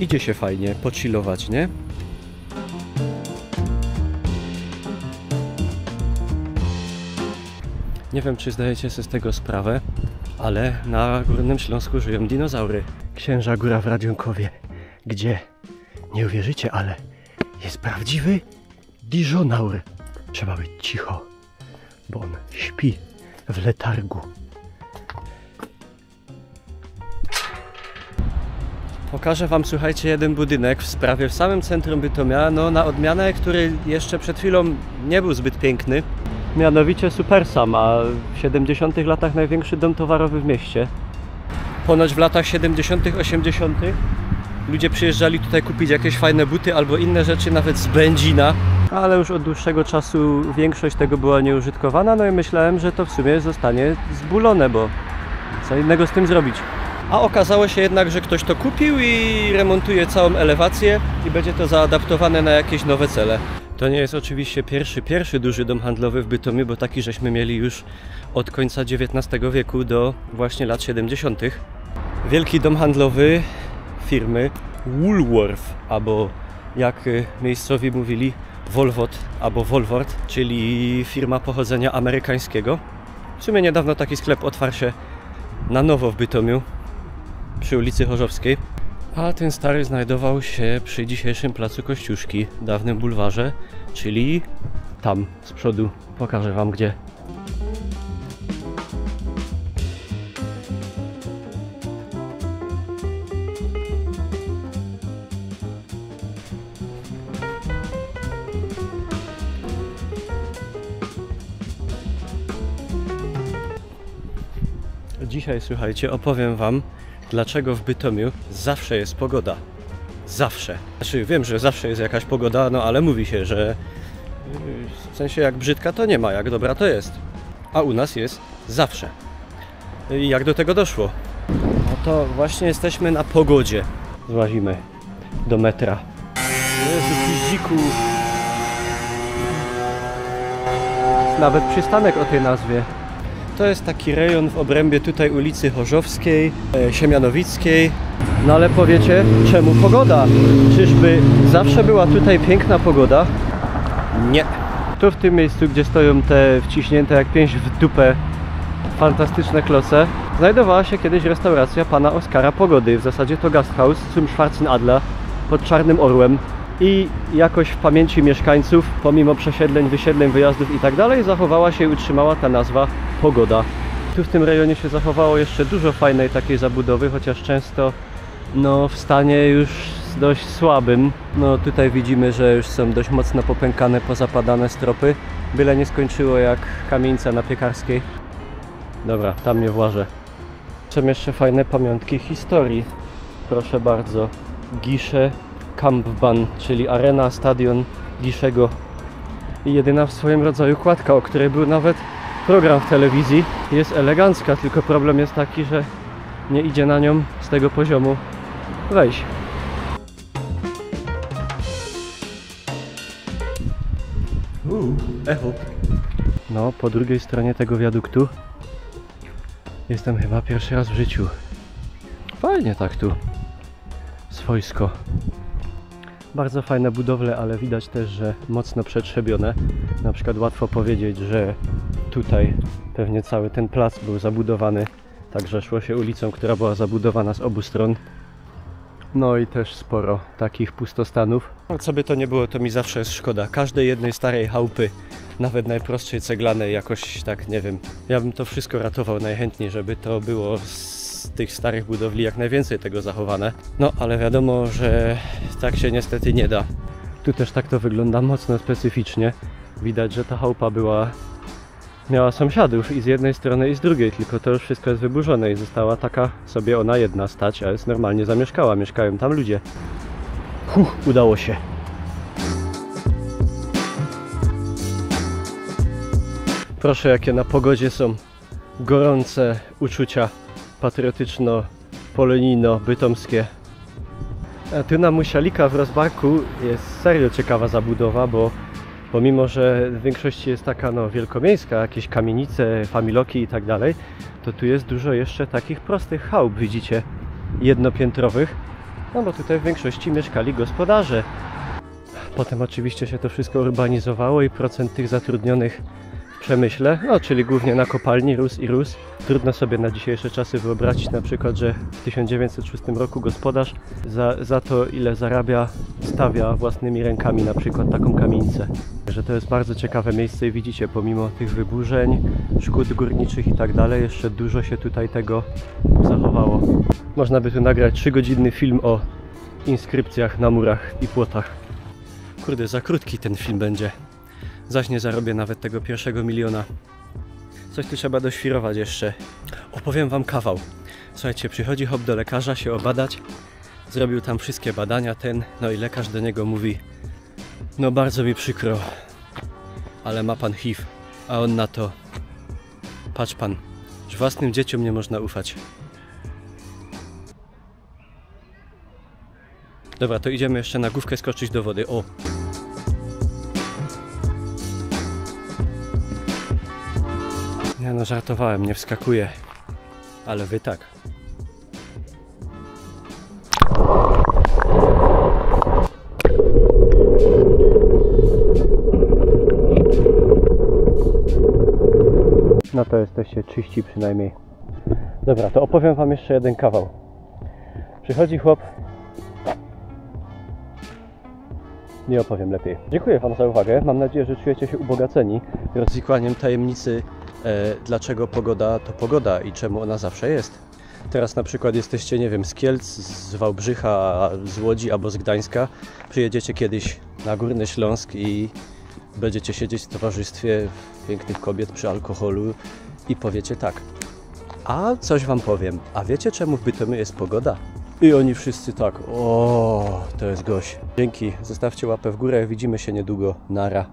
Idzie się fajnie pochillować, nie? Nie wiem, czy zdajecie sobie z tego sprawę, ale na Górnym Śląsku żyją dinozaury. Księża Góra w Radzionkowie, gdzie, nie uwierzycie, ale jest prawdziwy diżonaur. Trzeba być cicho, bo on śpi w letargu. Pokażę wam, słuchajcie, jeden budynek w sprawie w samym centrum Bytomia, no na odmianę, który jeszcze przed chwilą nie był zbyt piękny. Mianowicie Supersam, a w 70 latach największy dom towarowy w mieście. Ponoć w latach 70 80 ludzie przyjeżdżali tutaj kupić jakieś fajne buty albo inne rzeczy, nawet z Będzina. Ale już od dłuższego czasu większość tego była nieużytkowana, no i myślałem, że to w sumie zostanie zbulone, bo co innego z tym zrobić. A okazało się jednak, że ktoś to kupił i remontuje całą elewację i będzie to zaadaptowane na jakieś nowe cele. To nie jest oczywiście pierwszy duży dom handlowy w Bytomiu, bo taki żeśmy mieli już od końca XIX wieku do właśnie lat 70. Wielki dom handlowy firmy Woolworth, albo jak miejscowi mówili Wolwort albo Wolwort, czyli firma pochodzenia amerykańskiego. W sumie niedawno taki sklep otwarł się na nowo w Bytomiu, przy ulicy Chorzowskiej. A ten stary znajdował się przy dzisiejszym placu Kościuszki, dawnym bulwarze, czyli tam z przodu. Pokażę wam gdzie. Dzisiaj, słuchajcie, opowiem wam, dlaczego w Bytomiu zawsze jest pogoda. Zawsze. Znaczy wiem, że zawsze jest jakaś pogoda, no ale mówi się, że w sensie jak brzydka to nie ma, jak dobra to jest. A u nas jest zawsze. I jak do tego doszło? No to właśnie jesteśmy na pogodzie. Złazimy do metra. Jezu, piździku. Nawet przystanek o tej nazwie. To jest taki rejon w obrębie tutaj ulicy Chorzowskiej, Siemianowickiej. No ale powiecie, czemu pogoda? Czyżby zawsze była tutaj piękna pogoda? Nie. Tu w tym miejscu, gdzie stoją te wciśnięte jak pięść w dupę fantastyczne kloce, znajdowała się kiedyś restauracja pana Oskara Pogody. W zasadzie to Gasthaus zum Schwarzen Adler pod Czarnym Orłem. I jakoś w pamięci mieszkańców, pomimo przesiedleń, wysiedleń, wyjazdów i tak dalej, zachowała się i utrzymała ta nazwa Pogoda. Tu w tym rejonie się zachowało jeszcze dużo fajnej takiej zabudowy, chociaż często no, w stanie już dość słabym. No tutaj widzimy, że już są dość mocno popękane, pozapadane stropy. Byle nie skończyło jak kamienica na Piekarskiej. Dobra, tam nie włażę. Są jeszcze fajne pamiątki historii. Proszę bardzo. Gisze Kampfbahn, czyli arena, stadion Giszego. I jedyna w swoim rodzaju kładka, o której był nawet program w telewizji. Jest elegancka, tylko problem jest taki, że nie idzie na nią z tego poziomu wejść. Echo. No, po drugiej stronie tego wiaduktu jestem chyba pierwszy raz w życiu. Fajnie tak tu. Swojsko. Bardzo fajne budowle, ale widać też, że mocno przetrzebione. Na przykład łatwo powiedzieć, że tutaj pewnie cały ten plac był zabudowany, także szło się ulicą, która była zabudowana z obu stron. No i też sporo takich pustostanów. No, co by to nie było, to mi zawsze jest szkoda. Każdej jednej starej chałupy, nawet najprostszej ceglanej, jakoś tak, nie wiem. Ja bym to wszystko ratował najchętniej, żeby to było z tych starych budowli jak najwięcej tego zachowane. No, ale wiadomo, że tak się niestety nie da. Tu też tak to wygląda mocno specyficznie. Widać, że ta chałupa miała sąsiadów i z jednej strony i z drugiej, tylko to już wszystko jest wyburzone i została taka sobie ona jedna stać, a jest normalnie zamieszkała, mieszkają tam ludzie. Udało się. Proszę, jakie na pogodzie są gorące uczucia patriotyczno-polonijno-bytomskie. A tu na Musialika w Rozbarku jest serio ciekawa zabudowa, bo pomimo, że w większości jest taka no, wielkomiejska, jakieś kamienice, familoki i tak dalej, to tu jest dużo jeszcze takich prostych chałup, widzicie, jednopiętrowych. No bo tutaj w większości mieszkali gospodarze. Potem oczywiście się to wszystko urbanizowało i procent tych zatrudnionych w przemyśle, no czyli głównie na kopalni rósł i rósł. Trudno sobie na dzisiejsze czasy wyobrazić na przykład, że w 1906 roku gospodarz za to, ile zarabia, stawia własnymi rękami na przykład taką kamienicę. Że to jest bardzo ciekawe miejsce i widzicie, pomimo tych wyburzeń, szkód górniczych i tak dalej, jeszcze dużo się tutaj tego zachowało. Można by tu nagrać 3-godzinny film o inskrypcjach na murach i płotach. Kurde, za krótki ten film będzie. Zaś nie zarobię nawet tego pierwszego miliona. Coś tu trzeba doświrować jeszcze. Opowiem wam kawał. Słuchajcie, przychodzi hop do lekarza się obadać. Zrobił tam wszystkie badania no i lekarz do niego mówi: no bardzo mi przykro, ale ma pan HIV. A on na to: patrz pan, że własnym dzieciom nie można ufać. Dobra, to idziemy jeszcze na główkę skoczyć do wody. O! Nie no, żartowałem, nie wskakuję. Ale wy tak. No to jesteście czyści przynajmniej. Dobra, to opowiem wam jeszcze jeden kawał. Przychodzi chłop. Nie opowiem lepiej. Dziękuję wam za uwagę. Mam nadzieję, że czujecie się ubogaceni rozwikłaniem tajemnicy, dlaczego pogoda to pogoda i czemu ona zawsze jest. Teraz na przykład jesteście, nie wiem, z Kielc, z Wałbrzycha, z Łodzi albo z Gdańska. Przyjedziecie kiedyś na Górny Śląsk i będziecie siedzieć w towarzystwie pięknych kobiet przy alkoholu i powiecie tak: a coś wam powiem, a wiecie czemu w Bytomiu jest pogoda? I oni wszyscy tak: o, to jest gość. Dzięki, zostawcie łapę w górę, widzimy się niedługo, nara.